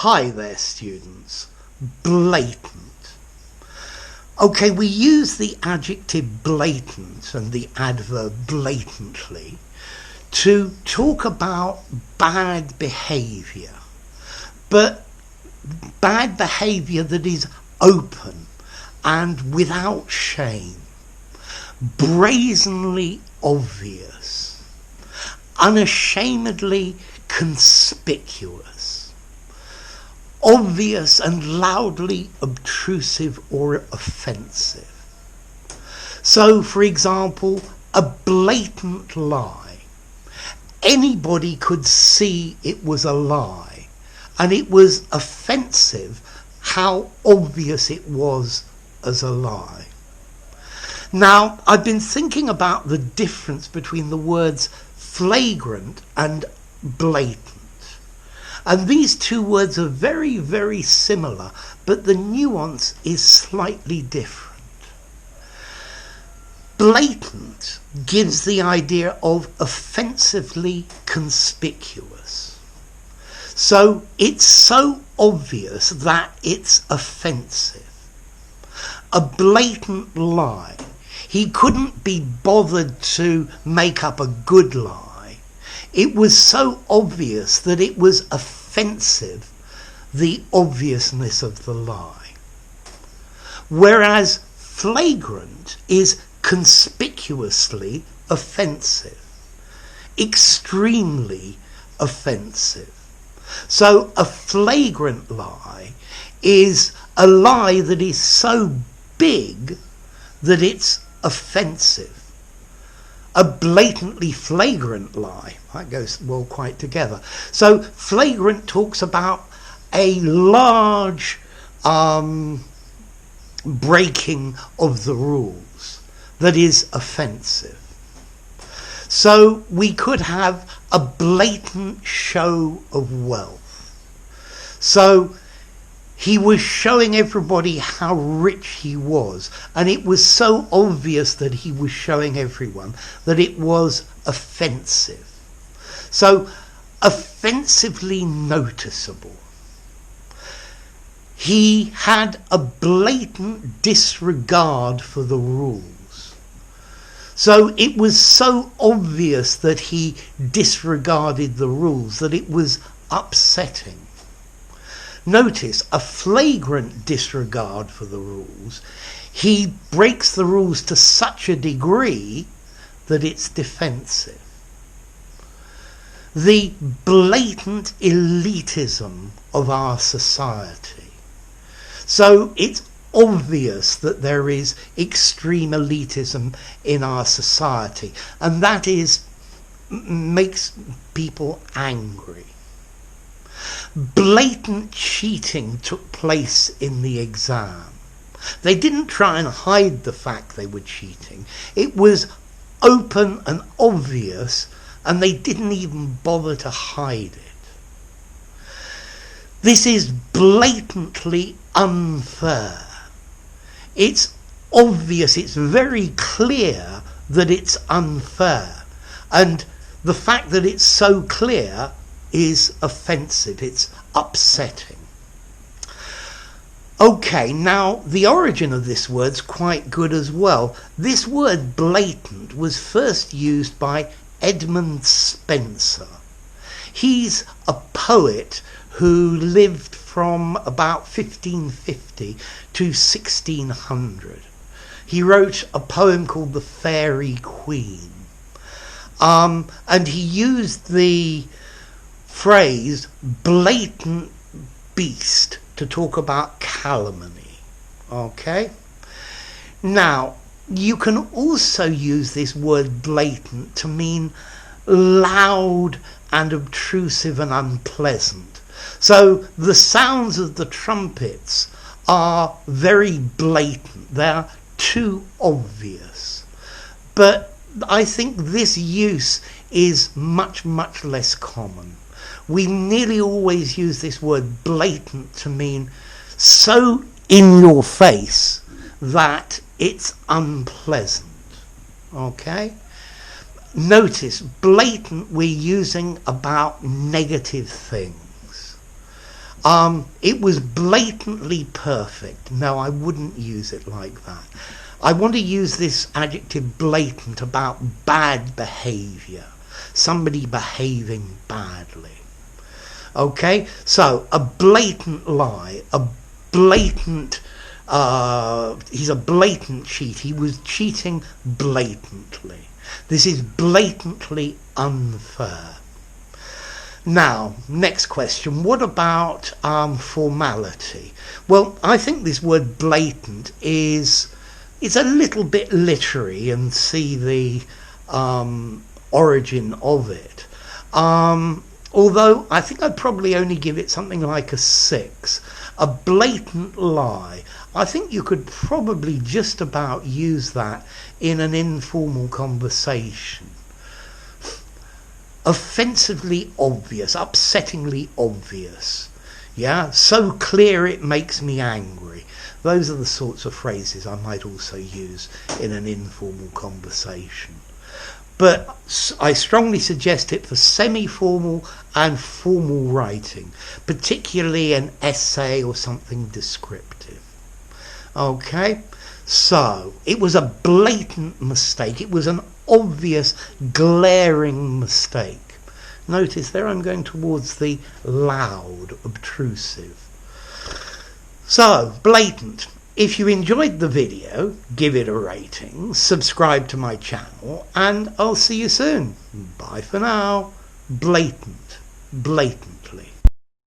Hi there, students. Blatant. Okay, we use the adjective blatant and the adverb blatantly to talk about bad behaviour, but bad behaviour that is open and without shame, brazenly obvious, unashamedly conspicuous, obvious and loudly obtrusive or offensive. So, for example, a blatant lie. Anybody could see it was a lie, and it was offensive how obvious it was as a lie. Now, I've been thinking about the difference between the words flagrant and blatant. And these two words are very, very similar, but the nuance is slightly different. Blatant gives the idea of offensively conspicuous. So it's so obvious that it's offensive. A blatant lie. He couldn't be bothered to make up a good lie. It was so obvious that it was offensive, the obviousness of the lie. Whereas flagrant is conspicuously offensive, extremely offensive. So a flagrant lie is a lie that is so big that it's offensive. A blatantly flagrant lie, that goes well quite together. So flagrant talks about a large breaking of the rules that is offensive. So we could have a blatant show of wealth. So he was showing everybody how rich he was, and it was so obvious that he was showing everyone that it was offensive. So, offensively noticeable. He had a blatant disregard for the rules. So it was so obvious that he disregarded the rules that it was upsetting. Notice a flagrant disregard for the rules. He breaks the rules to such a degree that it's defensive. The blatant elitism of our society. So it's obvious that there is extreme elitism in our society, and that makes people angry. Blatant cheating took place in the exam. They didn't try and hide the fact they were cheating. It was open and obvious, and they didn't even bother to hide it. This is blatantly unfair. It's obvious, it's very clear that it's unfair. And the fact that it's so clear is offensive, it's upsetting. Okay, now the origin of this word's quite good as well. This word blatant was first used by Edmund Spenser. He's a poet who lived from about 1550 to 1600. He wrote a poem called The Fairy Queen. And he used the phrase blatant beast to talk about calumny. Okay? Now, you can also use this word blatant to mean loud and obtrusive and unpleasant. So the sounds of the trumpets are very blatant. They're too obvious. But I think this use is much, much less common. We nearly always use this word blatant to mean so in your face that it's unpleasant. Okay? Notice, blatant we're using about negative things. It was blatantly perfect. No, I wouldn't use it like that. I want to use this adjective blatant about bad behaviour. Somebody behaving badly. Okay? So, a blatant lie, a blatant... he's a blatant cheat. He was cheating blatantly. This is blatantly unfair. Now, next question. What about formality? Well, I think this word blatant is a little bit literary, and see the origin of it. Although I think I'd probably only give it something like a 6. A blatant lie. I think you could probably just about use that in an informal conversation. Offensively obvious, upsettingly obvious. Yeah, so clear it makes me angry. Those are the sorts of phrases I might also use in an informal conversation. But I strongly suggest it for semi-formal and formal writing, particularly an essay or something descriptive. Okay, so it was a blatant mistake. It was an obvious, glaring mistake. Notice there I'm going towards the loud, obtrusive. So, blatant. If you enjoyed the video, give it a rating, subscribe to my channel, and I'll see you soon. Bye for now. Blatant, blatantly.